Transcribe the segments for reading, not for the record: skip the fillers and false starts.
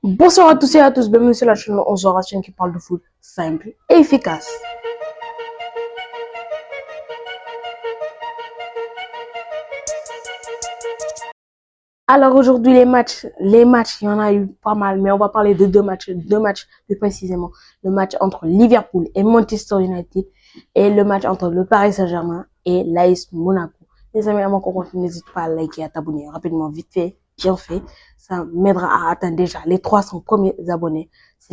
Bonsoir à tous et à tous, bienvenue sur la chaîne 11 la chaîne qui parle de foot simple et efficace. Alors aujourd'hui les matchs, il y en a eu pas mal, mais on va parler de deux matchs plus précisément. Le match entre Liverpool et Manchester United et le match entre le Paris Saint-Germain et l'AS Monaco. Les amis, avant qu'on continue, n'hésite pas à liker et à t'abonner rapidement, vite fait, bien fait. Ça m'aidera à atteindre déjà les 300 premiers abonnés.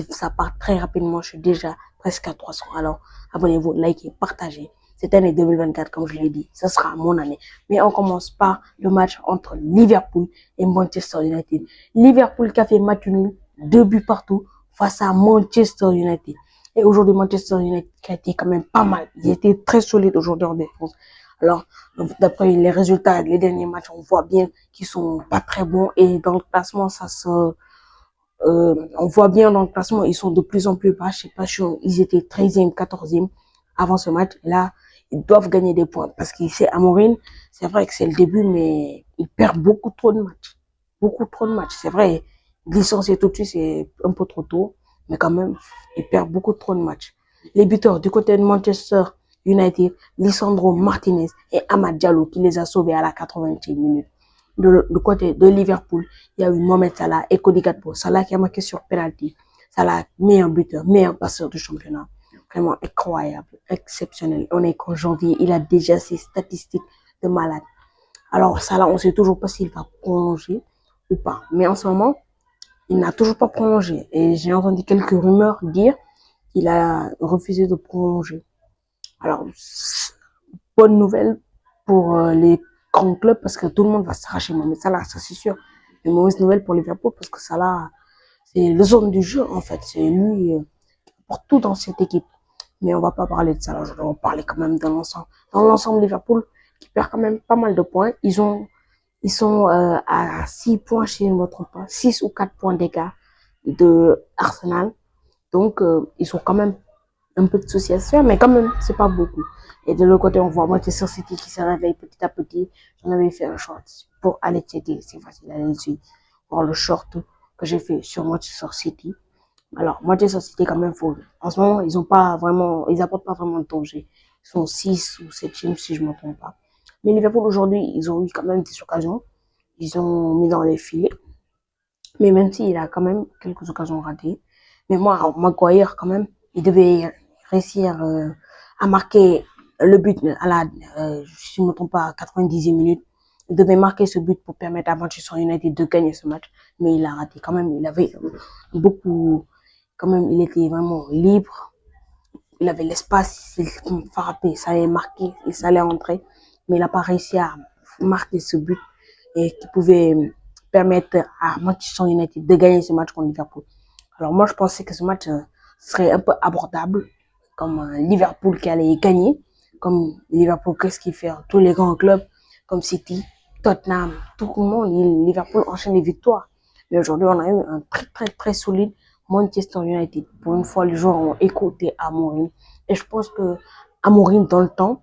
Ça part très rapidement, je suis déjà presque à 300. Alors abonnez-vous, likez, partagez. Cette année 2024, comme je l'ai dit, ce sera mon année. Mais on commence par le match entre Liverpool et Manchester United. Liverpool qui a fait match nul, 2 buts partout face à Manchester United. Et aujourd'hui, Manchester United qui a été quand même pas mal. Il était très solide aujourd'hui en défense. Alors, d'après les résultats des derniers matchs, on voit bien qu'ils sont pas très bons. Et dans le classement, on voit bien dans le classement, ils sont de plus en plus bas. Je sais pas, ils étaient 13e, 14e avant ce match. Là, ils doivent gagner des points parce qu'ici, Amorim, c'est vrai que c'est le début, mais il perd beaucoup trop de matchs. Beaucoup trop de matchs. C'est vrai, licencier tout de suite, c'est un peu trop tôt, mais quand même, il perd beaucoup trop de matchs. Les buteurs du côté de Manchester United, Lisandro Martinez et Amad Diallo qui les a sauvés à la 80e minute. Du côté de Liverpool, il y a eu Mohamed Salah et Cody Gakpo. Salah qui a marqué sur penalty. Salah, meilleur buteur, meilleur passeur du championnat. Vraiment incroyable, exceptionnel. On est qu'en janvier, il a déjà ses statistiques de malade. Alors Salah, on ne sait toujours pas s'il va prolonger ou pas. Mais en ce moment, il n'a toujours pas prolongé. Et j'ai entendu quelques rumeurs dire qu'il a refusé de prolonger. Alors, bonne nouvelle pour les grands clubs parce que tout le monde va s'arracher. Mais Salah, ça c'est sûr. Une mauvaise nouvelle pour Liverpool parce que Salah, c'est le zone du jeu en fait. C'est lui pour tout dans cette équipe. Mais on va pas parler de ça. Je vais en parler quand même dans l'ensemble. Dans l'ensemble, Liverpool qui perd quand même pas mal de points. Ils sont à 6 points, si je ne me trompe pas, 6 ou 4 points d'écart de Arsenal. Donc, ils sont quand même un peu de soucis à se faire, mais quand même, c'est pas beaucoup. Et de l'autre côté, on voit Manchester City qui se réveille petit à petit. J'en avais fait un short pour aller checker, c'est facile à aller le suivre. Voir le short que j'ai fait sur Manchester City. Alors, Manchester City, quand même, en ce moment, ils apportent pas vraiment de danger. Ils sont 6 ou 7e, si je ne me trompe pas. Mais Liverpool, aujourd'hui, ils ont eu quand même des occasions. Ils ont mis dans les filets. Mais même s'il a quand même quelques occasions ratées. Mais moi, Maguire, quand même, il devait réussir à marquer le but à si je ne me trompe pas, à 90e minute. Il devait marquer ce but pour permettre à Manchester United de gagner ce match. Mais il a raté quand même. Il avait beaucoup, quand même, il était vraiment libre. Il avait l'espace, il frappait, ça allait marquer, ça allait entrer. Mais il n'a pas réussi à marquer ce but et qui pouvait permettre à Manchester United de gagner ce match contre Liverpool. Alors moi, je pensais que ce match serait un peu abordable, comme Liverpool qui allait gagner, comme Liverpool, qu'est-ce qu'il fait? Tous les grands clubs, comme City, Tottenham, tout le monde, Liverpool enchaîne les victoires. Mais aujourd'hui, on a eu un très solide Manchester United. Pour une fois, les joueurs ont écouté Amorim. Et je pense que Amorim, dans le temps,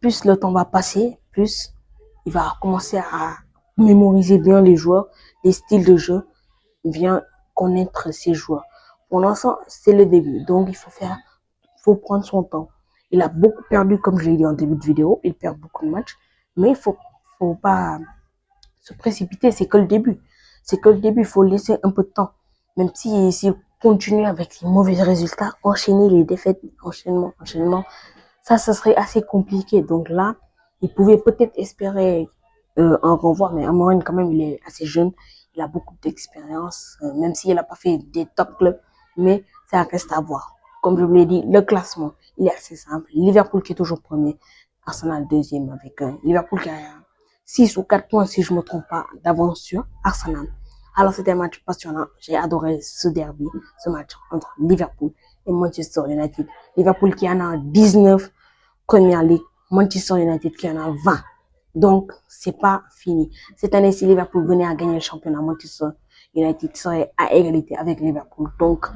plus le temps va passer, plus il va commencer à mémoriser bien les joueurs, les styles de jeu, bien connaître ses joueurs. Pour l'instant, c'est le début, donc faut prendre son temps. Il a beaucoup perdu, comme je l'ai dit en début de vidéo, il perd beaucoup de matchs, mais faut pas se précipiter, c'est que le début. C'est que le début, il faut laisser un peu de temps. Même s'il continue avec les mauvais résultats, enchaîner les défaites, enchaînement, ça serait assez compliqué. Donc là, il pouvait peut-être espérer un renvoi, mais Amorim, quand même, il est assez jeune, il a beaucoup d'expérience, même s'il n'a pas fait des top clubs, mais ça reste à voir. Comme je vous l'ai dit, le classement, il est assez simple. Liverpool qui est toujours premier, Arsenal deuxième avec Liverpool qui a 6 ou 4 points, si je ne me trompe pas, d'avance sur Arsenal. Alors, c'était un match passionnant. J'ai adoré ce derby, ce match entre Liverpool et Manchester United. Liverpool qui en a 19 Premier League, Manchester United qui en a 20. Donc, c'est pas fini. Cette année, si Liverpool venait à gagner le championnat, Manchester United serait à égalité avec Liverpool. Donc,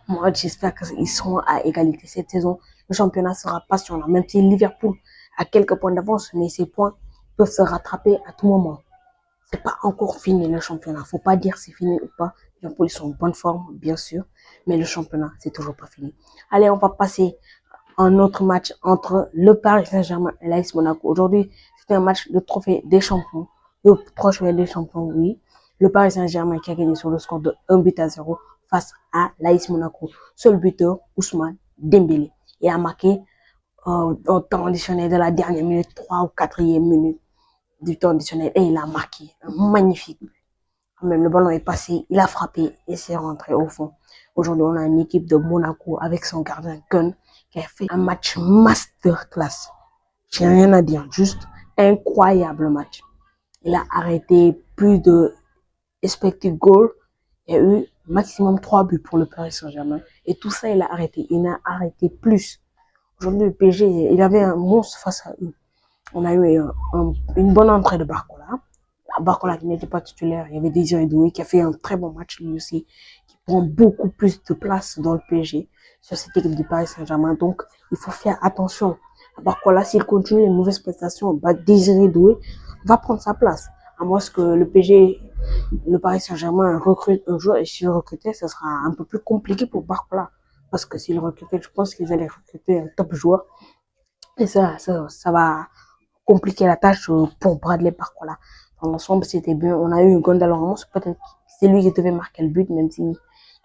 moi, j'espère qu'ils seront à égalité cette saison. Le championnat sera passionnant, même si Liverpool a quelques points d'avance, mais ces points peuvent se rattraper à tout moment. C'est pas encore fini le championnat. Faut pas dire c'est fini ou pas. Liverpool, ils sont en bonne forme, bien sûr. Mais le championnat, c'est toujours pas fini. Allez, on va passer à un autre match entre le Paris Saint-Germain et l'AS Monaco. Aujourd'hui, c'était un match de trophée des champions. Le trophée des champions, oui. Le Paris Saint-Germain qui a gagné sur le score de 1-0 face à l'AS Monaco. Seul buteur, Ousmane Dembélé. Il a marqué au temps additionnel de la dernière minute, 3 ou 4e minute du temps additionnel. Et il a marqué un magnifique. Même le ballon est passé, il a frappé et c'est rentré au fond. Aujourd'hui, on a une équipe de Monaco avec son gardien Gun qui a fait un match masterclass. J'ai rien à dire, juste incroyable match. Il a arrêté plus de expected goal. Il y a eu maximum 3 buts pour le Paris Saint-Germain. Et tout ça, il a arrêté. Il a arrêté plus. Aujourd'hui, le PSG, il avait un monstre face à eux. On a eu une bonne entrée de Barcola. Barcola qui n'était pas titulaire. Il y avait Désiré Doué qui a fait un très bon match lui aussi, qui prend beaucoup plus de place dans le PSG sur cette équipe du Paris Saint-Germain. Donc, il faut faire attention. Barcola, s'il continue les mauvaises prestations, Désiré Doué va prendre sa place. À moins que le PSG, le Paris Saint-Germain recrute un joueur et s'il recrutait, ce sera un peu plus compliqué pour Barcola. Parce que s'il recrutait, je pense qu'ils allaient recruter un top joueur. Et ça va compliquer la tâche pour Bradley Barcola. Dans l'ensemble, c'était bien. On a eu Gonzalo Ramos. Peut-être que c'est lui qui devait marquer le but, même s'il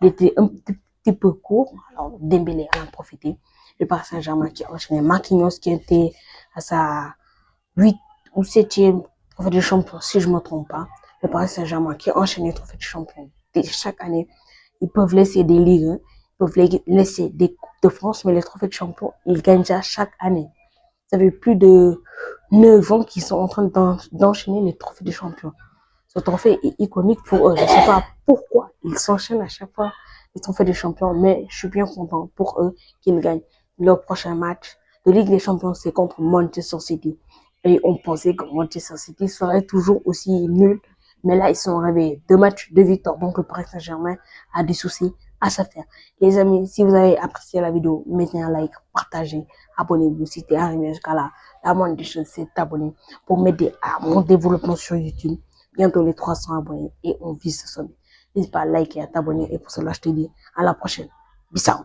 était un petit peu court. Alors, Dembélé en a profité. Le Paris Saint-Germain qui a enchaîné. Marquinhos qui était à sa 8 ou 7e trophée de champion, si je ne me trompe pas. Le Paris Saint-Germain qui a enchaîné le trophée de champion. Chaque année, ils peuvent laisser des ligues, ils peuvent laisser des coupes de France, mais les trophées de champion, ils gagnent ça chaque année. Ça fait plus de 9 ans qu'ils sont en train d'enchaîner les trophées de champion. Ce trophée est iconique pour eux. Je ne sais pas pourquoi ils s'enchaînent à chaque fois les trophées de champion, mais je suis bien content pour eux qu'ils gagnent. Leur prochain match de Ligue des Champions, c'est contre Manchester City. Et on pensait que Manchester City serait toujours aussi nul. Mais là, ils sont réveillés. 2 matchs, 2 victoires. Donc, le Paris Saint-Germain a des soucis à se faire. Les amis, si vous avez apprécié la vidéo, mettez un like, partagez, abonnez-vous. Si t'es arrivé jusqu'à là, la moindre des choses, c'est t'abonner pour m'aider à mon développement sur YouTube. Bientôt les 300 abonnés et on vise ce sommet. N'hésite pas à liker et à t'abonner. Et pour cela, je te dis à la prochaine. Bisous.